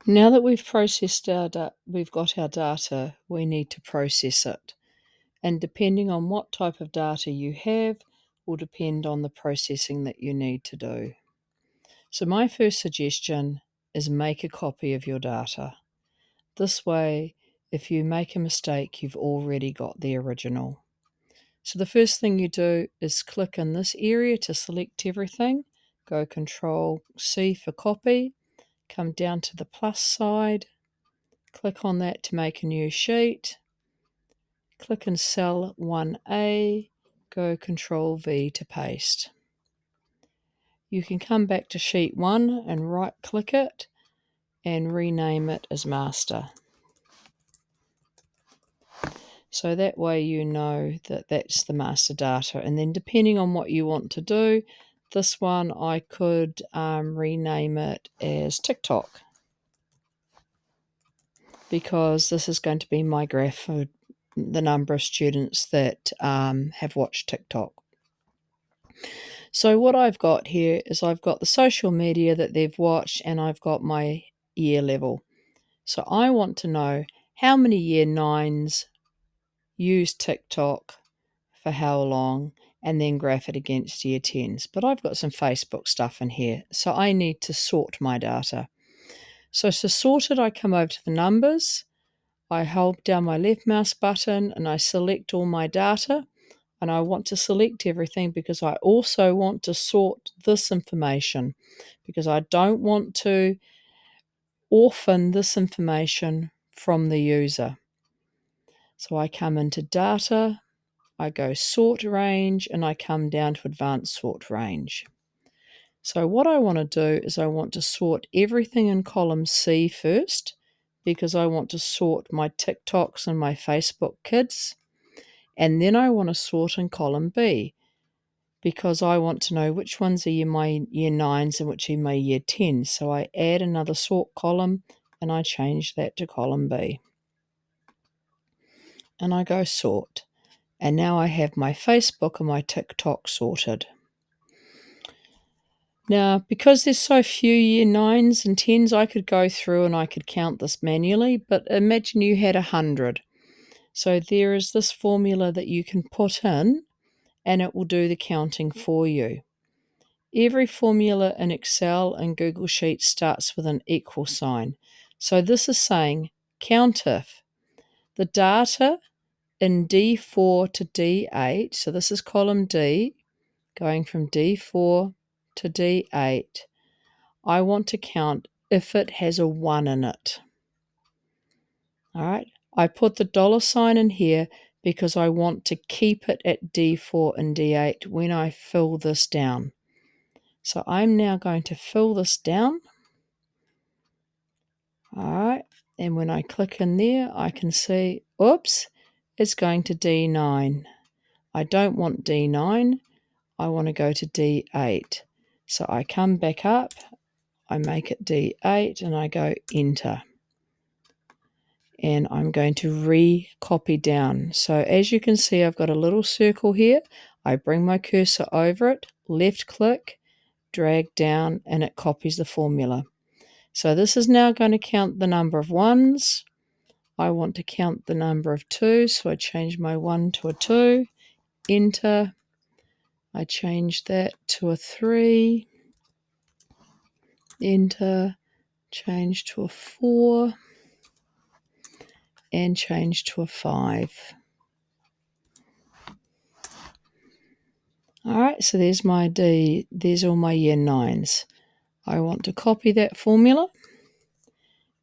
Now that we've processed we've got our data, we need to process it. And depending on what type of data you have will depend on the processing that you need to do. So my first suggestion is make a copy of your data. This way, if you make a mistake, you've already got the original. So the first thing you do is click in this area to select everything. Go Control C for copy. Come down to the plus side. Click on that to make a new sheet. Click in cell 1A. Go Control V to paste. You can come back to sheet 1 and right click it and rename it as master. So that way you know that that's the master data. And then depending on what you want to do, this one I could rename it as TikTok, because this is going to be my graph for the number of students that have watched TikTok. So what I've got here is I've got the social media that they've watched and I've got my year level. So I want to know how many year 9s use TikTok for how long, and then graph it against year 10s. But I've got some Facebook stuff in here, so I need to sort my data. So to sort it, I come over to the numbers, I hold down my left mouse button and I select all my data, and I want to select everything because I also want to sort this information, because I don't want to orphan this information from the user. So I come into data, I go sort range, and I come down to advanced sort range. So what I want to do is I want to sort everything in column C first, because I want to sort my TikToks and my Facebook kids. And then I want to sort in column B, because I want to know which ones are my year 9s and which are my year 10s. So I add another sort column and I change that to column B. And I go sort. And now I have my Facebook and my TikTok sorted. Now, because there's so few year 9s and 10s, I could go through and I could count this manually, but imagine you had 100. So there is this formula that you can put in and it will do the counting for you. Every formula in Excel and Google Sheets starts with an equal sign. So this is saying count if the data in D4 to D8, so this is column D, going from D4 to D8, I want to count if it has a 1 in it. All right, I put the $ in here because I want to keep it at D4 and D8 when I fill this down. So I'm now going to fill this down. All right, and when I click in there, I can see, oops, it's going to D9. I don't want D9, I want to go to D8. So I come back up, I make it D8, and I go enter. And I'm going to re-copy down. So as you can see, I've got a little circle here. I bring my cursor over it, left click, drag down, and it copies the formula. So this is now going to count the number of 1s. I want to count the number of 2s, so I change my 1 to a 2, enter. I change that to a 3, enter, change to a 4, and change to a 5. All right, so there's my D, there's all my year 9s. I want to copy that formula,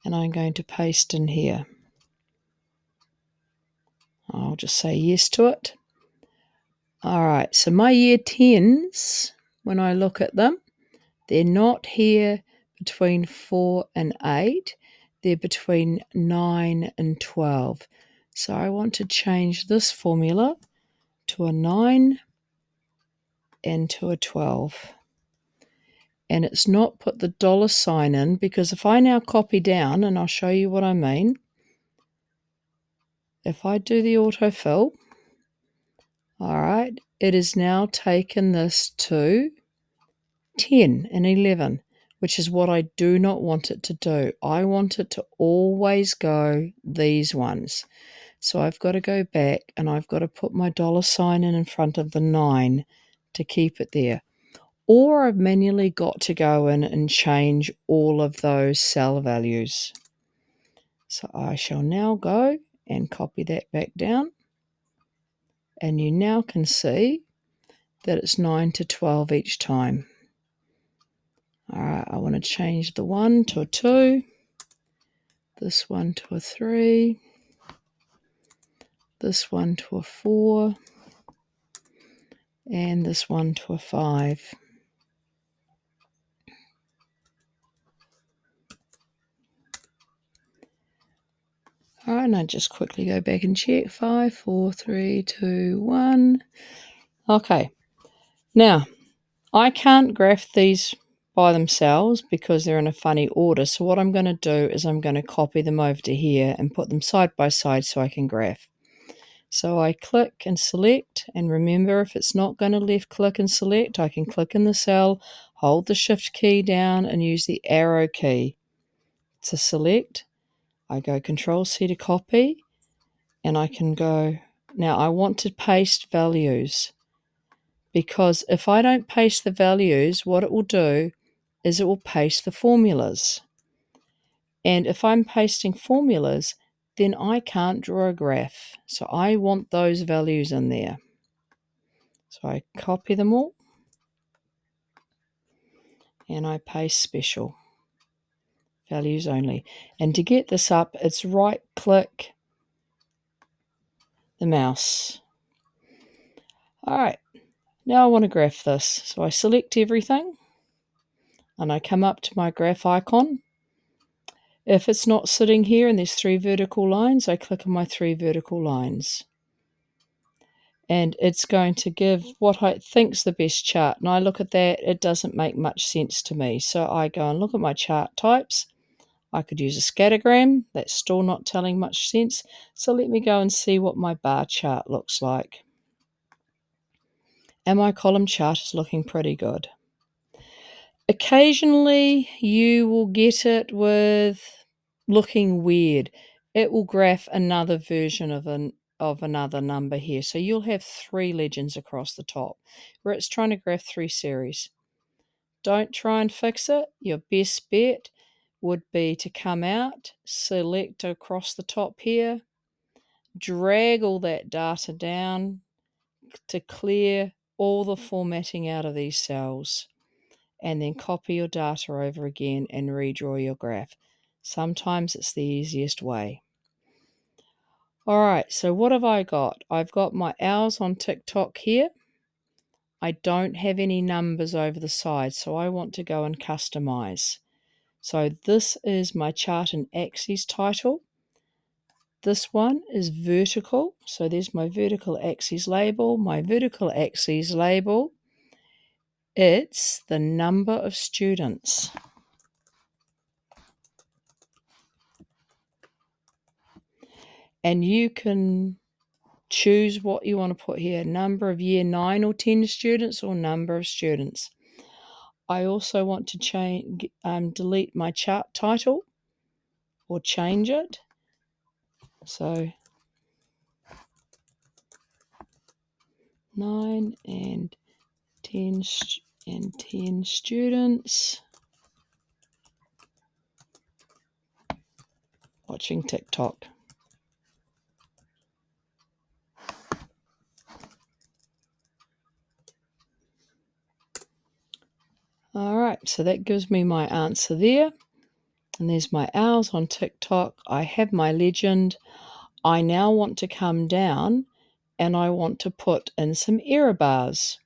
and I'm going to paste in here. I'll just say yes to it. All right, so my year 10s, when I look at them, they're not here between 4 and 8. They're between 9 and 12. So I want to change this formula to a 9 and to a 12. And it's not put the $ in, because if I now copy down, and I'll show you what I mean, if I do the autofill, all right, it has now taken this to 10 and 11, which is what I do not want it to do. I want it to always go these ones. So I've got to go back and I've got to put my $sign in front of the 9 to keep it there. Or I've manually got to go in and change all of those cell values. So I shall now go and copy that back down. And you now can see that it's 9 to 12 each time. All right, I want to change the 1 to a 2, this one to a 3, this one to a 4, and this one to a 5. All right, and I just quickly go back and check. 5, 4, 3, 2, 1. Okay. Now, I can't graph these by themselves because they're in a funny order. So what I'm going to do is I'm going to copy them over to here and put them side by side so I can graph. So I click and select, and remember, if it's not going to left click and select, I can click in the cell, hold the shift key down and use the arrow key to select. I go Control C to copy, and I can go, now I want to paste values, because if I don't paste the values, what it will do is it will paste the formulas. And if I'm pasting formulas, then I can't draw a graph. So I want those values in there. So I copy them all and I paste special, values only. And to get this up, it's right click the mouse. All right, now I want to graph this. So I select everything and I come up to my graph icon. If it's not sitting here and there's 3 vertical lines, I click on my 3 vertical lines. And it's going to give what I think's the best chart. And I look at that, it doesn't make much sense to me. So I go and look at my chart types. I could use a scattergram. That's still not telling much sense. So let me go and see what my bar chart looks like. And my column chart is looking pretty good. Occasionally you will get it with looking weird. It will graph another version of another number here. So you'll have 3 legends across the top where it's trying to graph 3 series. Don't try and fix it. Your best bet would be to come out, select across the top here, drag all that data down to clear all the formatting out of these cells, and then copy your data over again and redraw your graph. Sometimes it's the easiest way. All right, so what have I got? I've got my hours on TikTok here. I don't have any numbers over the side, so I want to go and customize. So this is my chart and axis title. This one is vertical. So there's my vertical axis label. My vertical axis label, it's the number of students. And you can choose what you want to put here, number of year 9 or 10 students or number of students. I also want to delete my chart title or change it. So 9 and 10 students watching TikTok. All right, so that gives me my answer there. And there's my hours on TikTok. I have my legend. I now want to come down and I want to put in some error bars.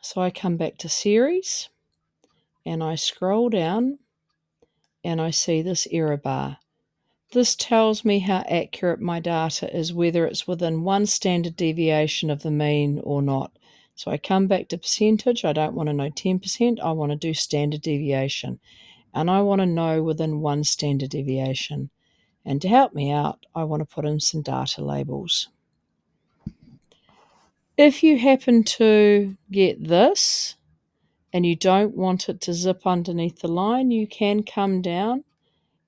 So I come back to series and I scroll down and I see this error bar. This tells me how accurate my data is, whether it's within 1 standard deviation of the mean or not. So I come back to percentage. I don't want to know 10%. I want to do standard deviation. And I want to know within 1 standard deviation. And to help me out, I want to put in some data labels. If you happen to get this, and you don't want it to zip underneath the line, you can come down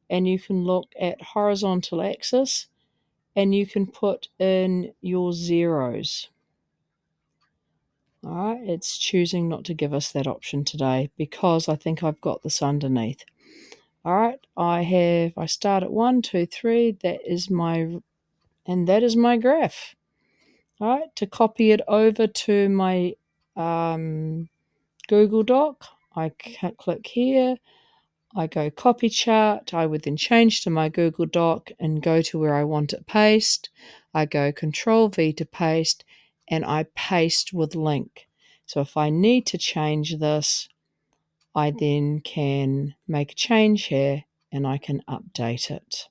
and you can look at horizontal axis and you can put in your zeros. All right, it's choosing not to give us that option today because I think I've got this underneath. All right, I start at 1, 2, 3. That is my graph. All right, to copy it over to my Google Doc, I click here. I go copy chart. I would then change to my Google Doc and go to where I want it paste. I go Control V to paste and I paste with link. So if I need to change this, I then can make a change here and I can update it.